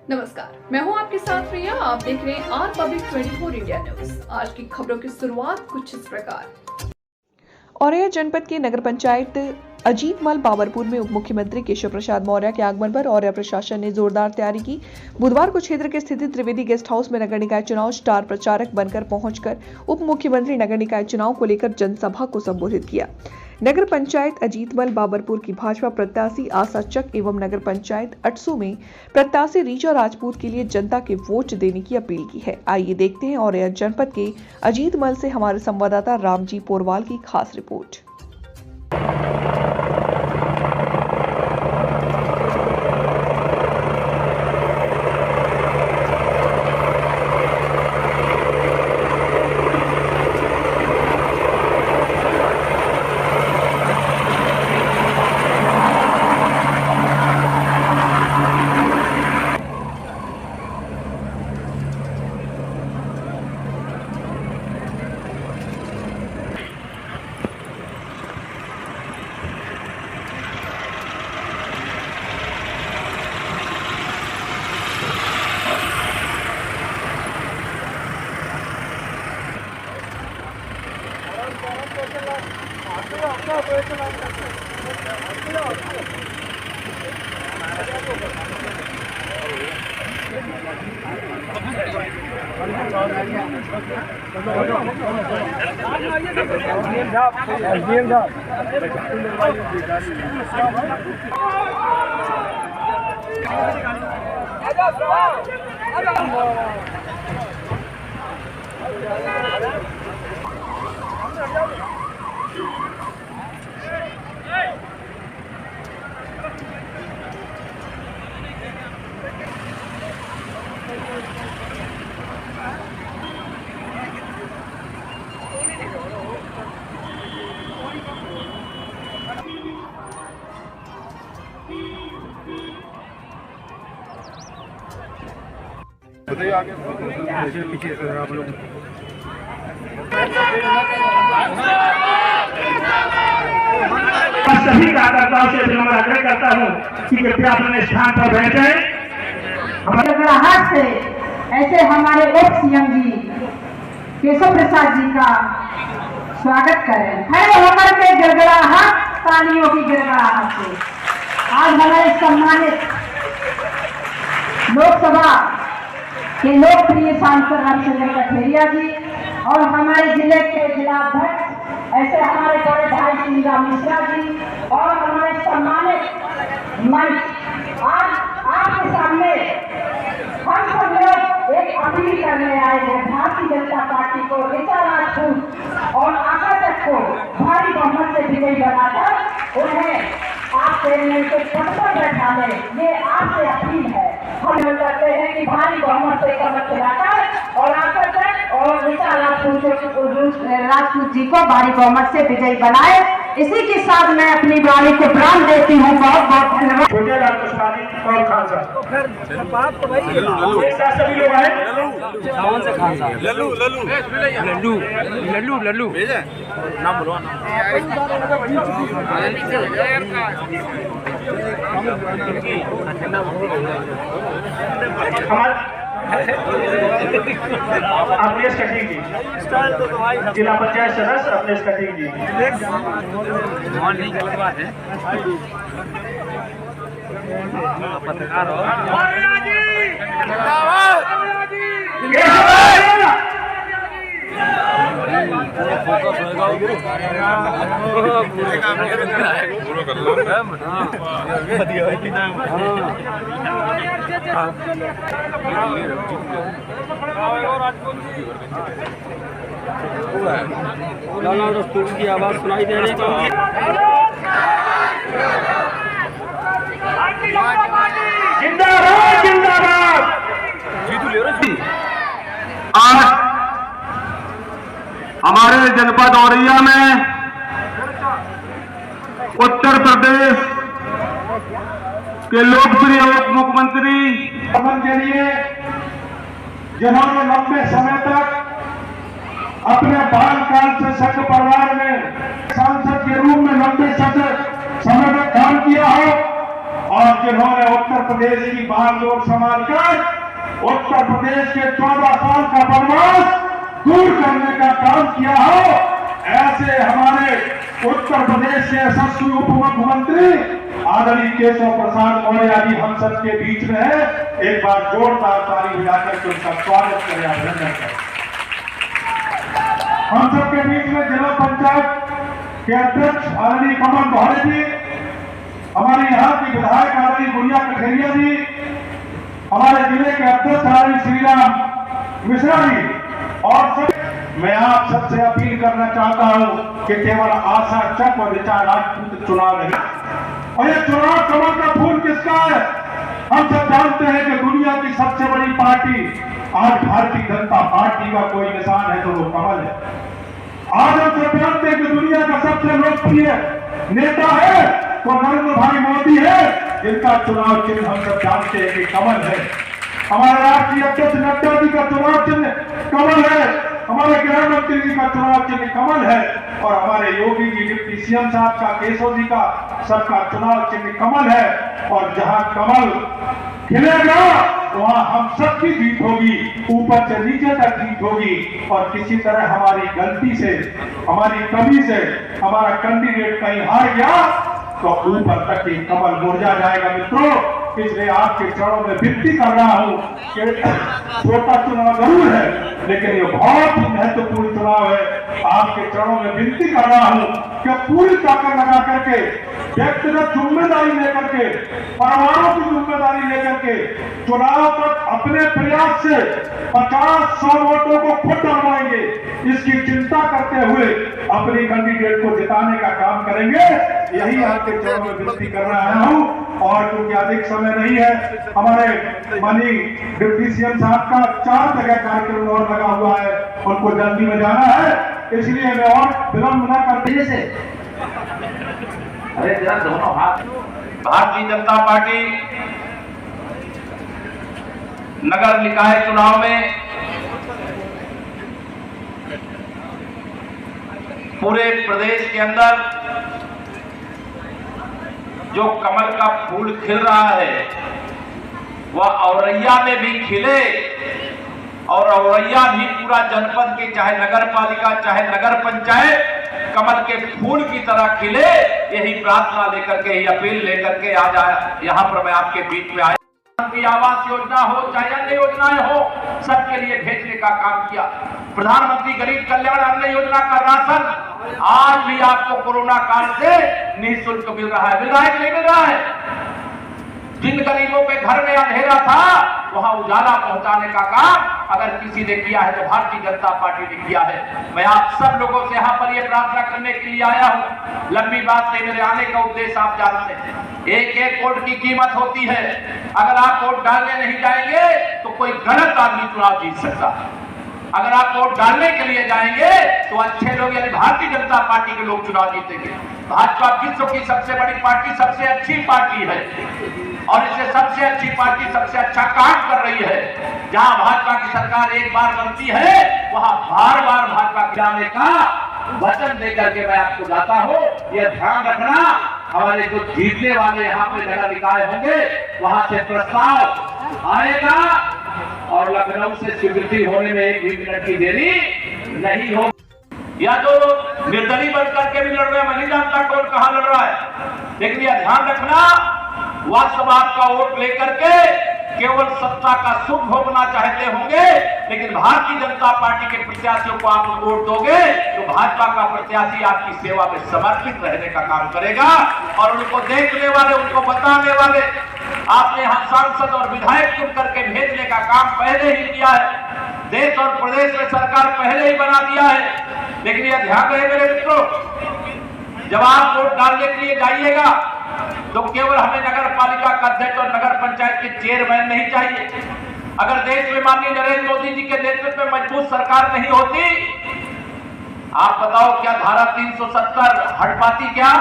नमस्कार, मैं हूं आपके साथ रिया। आप देख रहे हैं आर पब्लिक 24 इंडिया न्यूज। आज की खबरों की शुरुआत कुछ इस प्रकार। औरैया जनपद के नगर पंचायत अजीतमल बाबरपुर में उप मुख्यमंत्री केशव प्रसाद मौर्य के आगमन पर औरैया प्रशासन ने जोरदार तैयारी की। बुधवार को क्षेत्र के स्थित त्रिवेदी गेस्ट हाउस में नगर निकाय चुनाव स्टार प्रचारक बनकर पहुंचकर उप मुख्यमंत्री नगर निकाय चुनाव को लेकर जनसभा को संबोधित किया। नगर पंचायत अजीतमल बाबरपुर की भाजपा प्रत्याशी आशा चक एवं नगर पंचायत अटसू में प्रत्याशी रीचा राजपूत के लिए जनता के वोट देने की अपील की है। आइए देखते हैं औरैया जनपद के अजीतमल से हमारे संवाददाता रामजी पोरवाल की खास रिपोर्ट। आगे पीछे आप लोग सभी कार्यकर्ताओं से मैं आग्रह करता हूँ कि कृपया अपने स्थान पर बैठे। गड़गड़ाहट से ऐसे हमारे उप सीएम जी केशव प्रसाद जी का स्वागत करें। खड़े होकर के गड़गड़ाहट, तालियों की गड़गड़ाहट से आज हमारे सम्मानित लोकसभा के लोकप्रिय सांसद हर्षवर्धन कठेरिया जी और हमारे जिले के जिलाध्यक्ष ऐसे हमारे बड़े भाई सुनीता मिश्रा जी और हमारे सम्मानित मंच आज आपके सामने हम सब लोग एक अपील करने आए हैं भारतीय जनता पार्टी को रीचा राजपूत और आशा चक को भारी बहुमत से विजयी बनाकर उन्हें आपके के पद पर बैठा ले। ये आपसे अपील है। हम कहते हैं कि भारी बहुमत से कमर चलाकर और आशा चक और रीचा राजपूत जी को भारी बहुमत से विजयी बनाए। इसी के साथ मैं अपनी वाणी को प्राण देती हूँ। बहुत बहुत धन्यवाद। छोटे लाल कुशवाहा और खान साहब सभी लोग आए। लल्लू नाम बोलो अपनेश कटिंग जी, जिला पंचायत सदस्य अपनेश कटिंग जी। पत्रकार हो फोकस होगा की आवाज सुनाई दे रही है। जिंदाबाद जिंदाबाद। आज हमारे जनपद औरैया में उत्तर प्रदेश के लोकप्रिय उप मुख्यमंत्री के लिए जिन्होंने लंबे समय तक अपने बाल काल से संघ परिवार में सांसद के रूप में लंबे समय तक काम किया हो और जिन्होंने उत्तर प्रदेश की बागडोर संभालकर उत्तर प्रदेश के 14 साल का बदमाश दूर करने का काम किया हो, ऐसे हमारे उत्तर प्रदेश के यशस्वी उप मुख्यमंत्री आदरणीय केशव प्रसाद मौर्य जी हम सब के बीच में है। एक बार जोरदार ताली बजाकर के उनका स्वागत करें, अभिनंदन करें। हम सब के बीच में जिला पंचायत के अध्यक्ष आदरणीय कमल बहरे जी, हमारे यहाँ की विधायक आदरणीय गुड़िया कठेरिया जी, हमारे जिले के अध्यक्ष आदरणीय श्रीराम मिश्रा जी, और सब मैं आप सबसे अपील करना चाहता हूं कि केवल आशा चक और ऋचा राजपूत चुनाव नहीं, और ये चुनाव कमल का फूल किसका है? हम सब जानते हैं कि दुनिया की सबसे बड़ी पार्टी आज भारतीय जनता पार्टी का कोई निशान है तो वो कमल है। आज हम सब जानते हैं कि दुनिया का सबसे लोकप्रिय नेता है तो नरेंद्र भाई मोदी है, जिनका चुनाव चिन्ह हम सब जानते हैं कि कमल है। हमारे राष्ट्रीय अध्यक्ष नड्डा जी का चुनाव चिन्ह कमल है, हमारे गृह मंत्री जी का चुनाव चिन्ह कमल है, और हमारे योगी जी डिप्टी सीएम साहब का, केशव जी का, सबका चुनाव चिन्ह कमल है। और जहां कमल खिलेगा वहां हम सबकी जीत होगी, ऊपर से नीचे तक जीत होगी। और किसी तरह हमारी गलती से, हमारी कमी से हमारा कैंडिडेट कहीं हार गया तो ऊपर तक ही कमल मुरझा जाएगा। मित्रों, इसलिए आपके चरणों में विनती कर रहा हूं कि छोटा चुनाव जरूर है लेकिन ये बहुत ही महत्वपूर्ण चुनाव है। आपके चरणों में विनती कर रहा हूं कि पूरी ताकत लगा करके, व्यक्तिगत जिम्मेदारी लेकर के, परिवारों की जिम्मेदारी लेकर के चुनाव तक अपने प्रयास से 50-100 वोटों को खुद डलवाएंगे, इसकी चिंता करते हुए अपने कैंडिडेट को जिताने का काम करेंगे। यही आपके चरणों में विनती कर रहा हूं। और क्योंकि अधिक समय नहीं है, हमारे माननीय डिप्टी सीएम साहब का 4 जगह कार्यक्रम और लगा हुआ है, उनको जल्दी में जाना है, इसलिए मैं और विलंब न करते से अरे जरा दोनों हाथ। भारतीय जनता पार्टी नगर निकाय चुनाव में पूरे प्रदेश के अंदर जो कमल का फूल खिल रहा है वह औरैया में भी खिले, और औरैया भी पूरा जनपद के, चाहे नगर पालिका चाहे नगर पंचायत, कमल के फूल की तरह खिले। यही प्रार्थना लेकर के, यही अपील लेकर के आज यहाँ पर मैं आपके बीच में आया। आवास योजना हो चाहे अन्य योजनाएं हो, सबके लिए भेजने का काम किया। प्रधानमंत्री गरीब कल्याण अन्न योजना का राशन आज भी आपको कोरोना काल से निःशुल्क मिल रहा है। मिल रहा है कि नहीं मिल रहा है? जिन गरीबों के घर में अंधेरा था वहां उजाला पहुंचाने का काम अगर किसी ने किया है तो भारतीय जनता पार्टी ने किया है। मैं आप सब लोगों से यहाँ पर यह प्रार्थना करने के लिए आया हूँ। लंबी बात नहीं, मेरे आने का उद्देश्य आप जानते हैं। एक वोट की कीमत होती है। अगर आप वोट डालने नहीं जाएंगे तो कोई गलत आदमी चुनाव जीत सकता है। अगर आप वोट डालने के लिए जाएंगे तो अच्छे लोग यानी भारतीय जनता पार्टी के लोग चुनाव जीतेंगे। भाजपा विश्व की सबसे बड़ी पार्टी, सबसे अच्छी पार्टी है, और इससे सबसे अच्छी पार्टी सबसे अच्छा काम कर रही है। जहां भाजपा की सरकार एक बार बनती है वहां बार बार भाजपा गिराने का वचन देकर के मैं आपको जाता हूं। यह ध्यान रखना, हमारे जो जीतने वाले यहाँ पे नगर निकाय होंगे वहां से प्रस्ताव आएगा और लखनऊ से स्वीकृति होने में 1 भी मिनट की देरी नहीं हो। या तो निर्दलीय बन करके भी लड़ रहे हैं, मैं नहीं जानता कौन कहां लड़ रहा है, लेकिन यह ध्यान रखना, वास्तव आपका वोट लेकर के केवल सत्ता का सुख भोगना चाहते होंगे, लेकिन भारतीय जनता पार्टी के प्रत्याशियों को आप वोट दोगे तो भाजपा का प्रत्याशी आपकी सेवा में समर्पित रहने का काम करेगा। और उनको देखने वाले, उनको बताने वाले, आपने यहाँ सांसद और विधायक चुन करके भेजने का काम पहले ही किया है। देश और प्रदेश में सरकार पहले ही बना दिया है। लेकिन यह ध्यान रहे मेरे मित्रों, जब आप वोट डालने के लिए जाइएगा तो केवल हमें नगर पालिका का अध्यक्ष और नगर पंचायत के चेयरमैन नहीं चाहिए। अगर देश में माननीय नरेंद्र मोदी जी के नेतृत्व में मजबूत सरकार नहीं होती, आप बताओ क्या धारा 370 हट पाती? क्या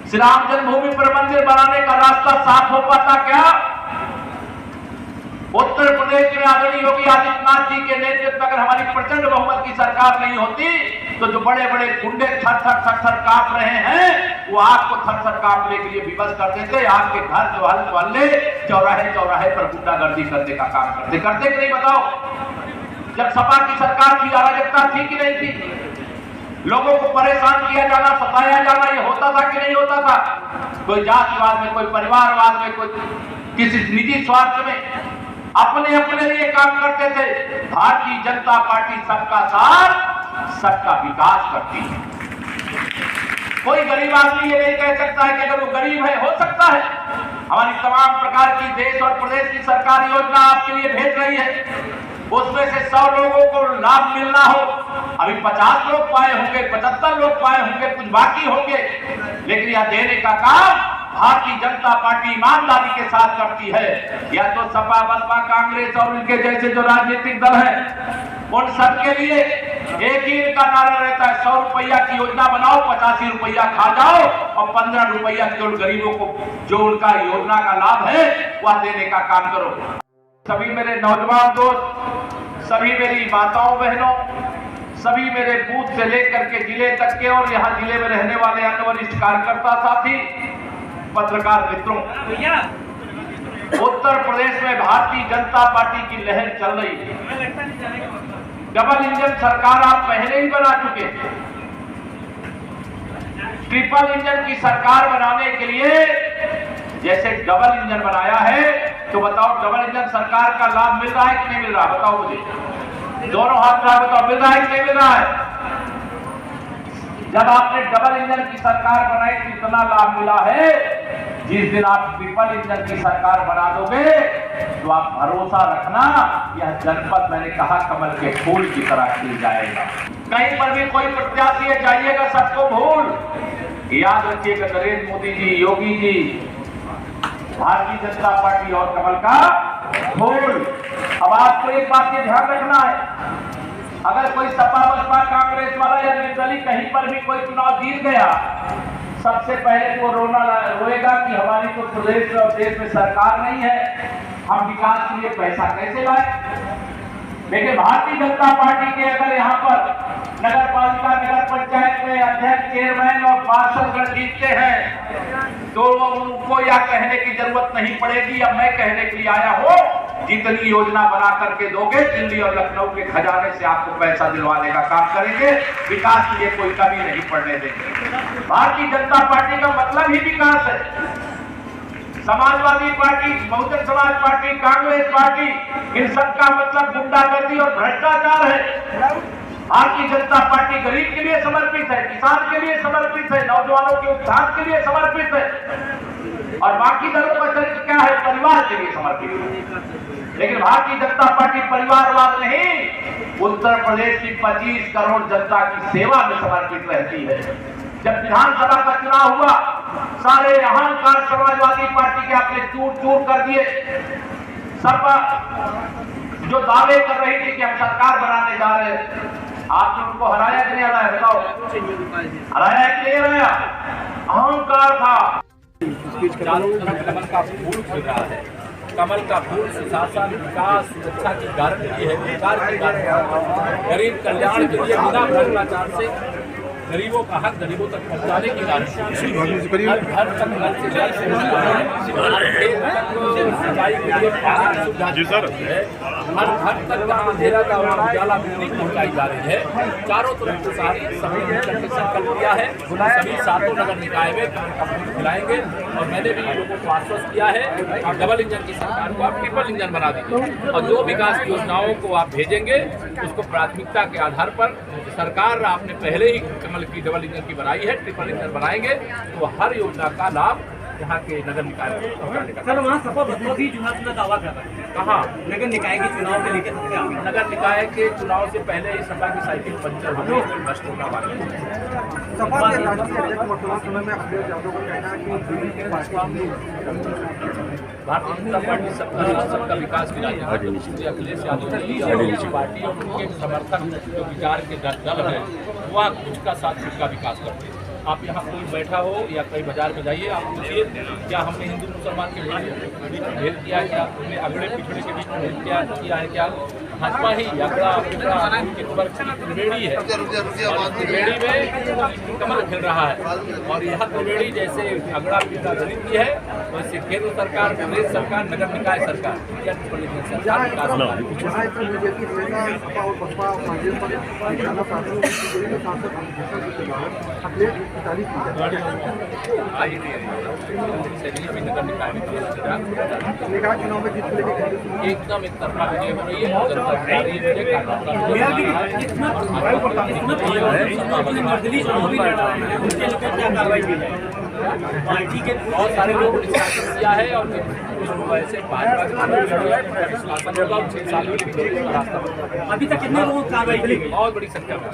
श्री राम जन्मभूमि पर मंदिर बनाने का रास्ता साफ हो पाता? क्या उत्तर प्रदेश में आदरणीय योगी आदित्यनाथ जी के नेतृत्व में अगर हमारी प्रचंड बहुमत की सरकार नहीं होती तो जो बड़े बड़े गुंडे थर थर कांप रहे हैं वो आग को थर-थर कांपने के लिए विवश कर देते, आग के घर मोहल्ले चौराहे चौराहे पर गुंडागर्दी करने का काम करते कि नहीं बताओ? जब सपा की सरकार थी अराजकता थी कि नहीं थी? लोगों को परेशान किया जाना, सताया जाना, ये होता था कि नहीं होता था? कोई जातिवाद में, कोई परिवारवाद में, कोई किसी निजी स्वार्थ में अपने लिए काम करते थे। भारतीय जनता पार्टी सबका साथ सबका विकास करती है। कोई गरीब आदमी ये नहीं कह सकता है कि अगर वो गरीब है, हो सकता है हमारी तमाम प्रकार की देश और प्रदेश की सरकार योजना आपके लिए भेज रही है, उसमें से 100 लोगों को लाभ मिलना हो, अभी 50 लोग पाए होंगे, 75 लोग पाए होंगे, कुछ बाकी होंगे, लेकिन यह देने का काम भारतीय जनता पार्टी ईमानदारी के साथ करती है। या तो सपा, बसपा, कांग्रेस और उनके जैसे जो राजनीतिक दल हैं, उन सबके लिए एक ही इनका नारा रहता है, 100 रुपया की योजना बनाओ, 85 रुपया खा जाओ और 15 रुपया केवल गरीबों को जो उनका योजना का लाभ है वह देने का काम करो। सभी मेरे नौजवान दोस्त, सभी मेरी माताओं बहनों, सभी मेरे बूथ से लेकर के जिले तक के और यहाँ जिले में रहने वाले अन्य वरिष्ठ कार्यकर्ता साथी, पत्रकार मित्रों, उत्तर प्रदेश में भारतीय जनता पार्टी की लहर चल रही है। डबल इंजन सरकार आप पहले ही बना चुके हैं। ट्रिपल इंजन की सरकार बनाने के लिए जैसे डबल इंजन बनाया है, तो बताओ डबल इंजन सरकार का लाभ मिल रहा है कि नहीं मिल रहा? बताओ मुझे, दोनों हाथ में बताओ, मिल रहा है कि नहीं मिल रहा है? जब आपने डबल इंजन की सरकार बनाई तो इतना लाभ मिला है, जिस दिन आप ट्रिपल इंजन की सरकार बना दोगे तो आप भरोसा रखना, यह जनपद मैंने कहा कमल के फूल की तरह खिल जाएगा। कहीं पर भी कोई प्रत्याशी है, जाइएगा सबको भूल। याद रखिएगा, नरेंद्र मोदी जी, योगी जी, भारतीय जनता पार्टी और कमल का फूल। अब आपको एक बात ये ध्यान रखना है, अगर कोई सपा, बसपा, कांग्रेस वाला या निर्दलीय कहीं पर भी कोई चुनाव जीत गया, सबसे पहले वो रोएगा कि हमारी तो प्रदेश और देश में सरकार नहीं है, हम विकास के लिए पैसा कैसे लाए। लेकिन भारतीय जनता पार्टी के अगर यहाँ पर नगर पालिका, नगर पंचायत में अध्यक्ष, चेयरमैन और पार्षदगण जीतते हैं तो उनको यह कहने की जरूरत नहीं पड़ेगी। अब मैं कहने के लिए आया हूँ, जितनी योजना बना करके दोगे, दिल्ली और लखनऊ के खजाने से आपको पैसा दिलवाने का काम करेंगे, विकास के लिए कोई कमी नहीं पड़ने देंगे। भारतीय जनता पार्टी का मतलब ही विकास है। Samajwadi party, Bahujan Samaj party, Congress party, इन सबका मतलब गुंडागर्दी और भ्रष्टाचार है। भारतीय जनता पार्टी गरीब के लिए समर्पित है, किसान के लिए समर्पित है, नौजवानों के उत्थान के लिए समर्पित है, और बाकी दलों का चरित्र क्या है? परिवार के लिए समर्पित है। लेकिन भारतीय जनता पार्टी परिवारवाद नहीं, उत्तर प्रदेश की 25 करोड़ जनता की सेवा में समर्पित रहती है। जब विधानसभा का चुनाव हुआ, सारे अहंकार समाजवादी पार्टी के आपने चूर चूर कर दिए। सब जो दावे कर रही थी कि हम सरकार बनाने जा रहे हैं, आपने उनको हराया कि नहीं हराया? बताओ, हराया कि नहीं हराया? अहंकार था। चारों तरफ कमल का फूल खिल रहा है। कमल का फूल सुशासन, विकास, सुरक्षा की गारंटी है, विकास की गारंटी है, गरीब कल्याण के लिए बिना भ्रष्टाचार से गरीबों का हक गरीबों तक पहुंचाने की गारंटी है। हर तक नल से जल सिंचाई के लिए पानी की सुविधा दी जाती है। हर घर तक जहाँ अंधेरा का उजाला बिजली पहुंचाई जा रही है। चारों तरफ से सारी सभी मिलकर के संकल्प किया है, सभी सातों नगर निकाय में कमल का फूल खिलाएंगे। और मैंने भी लोगों को आश्वस्त किया है, और डबल इंजन की सरकार को आप ट्रिपल इंजन बना दीजिए, और जो विकास की योजनाओं को आप भेजेंगे उसको प्राथमिकता के आधार पर सरकार आपने पहले ही कमल की डबल इंजन की बनाई है, ट्रिपल इंजन बनाएंगे तो हर योजना का लाभ यहाँ के नगर निकाय को पहुँचाने का। सर, वहाँ सपा बसपा भी जो है अपना दावा कर रहे हैं। कहाँ? नगर निकाय के चुनाव के लेकर नगर निकाय के चुनाव से पहले ही सपा की साइकिल पंचर हो गई, भ्रष्ट होना बाकी। सपा के राष्ट्रीय अध्यक्ष वर्तमान समय में अखिलेश यादव का कहना है कि भारतीय जनता पार्टी सबका विकास की राजनीति, अखिलेश यादव की पार्टी और उनके समर्थक जो विचार के दल है वह कुछ का साथ सबका विकास करते हैं। आप यहाँ कोई बैठा हो या कहीं बाजार में जाइए, आप पूछिए क्या हमने हिंदू मुसलमान के बीच में भेद किया है, क्या हमने अगड़े पिछड़े के बीच में भेद किया है क्या? भाजपा ही अगड़ा पिछड़ा त्रिवेणी है और त्रिवेणी में कमल खिल रहा है। और यह त्रिवेणी जैसे अगड़ा पिछड़ा दलित की है, वैसे केंद्र सरकार, प्रदेश सरकार, नगर निकाय सरकार सरकार नगर निकाय एकदम एक तरफा विजय हो रही है। बहुत सारे लोगों ने किया है और वैसे भाजपा 6 साल में अभी तक कितने लोगों कार्रवाई की? बहुत बड़ी संख्या में।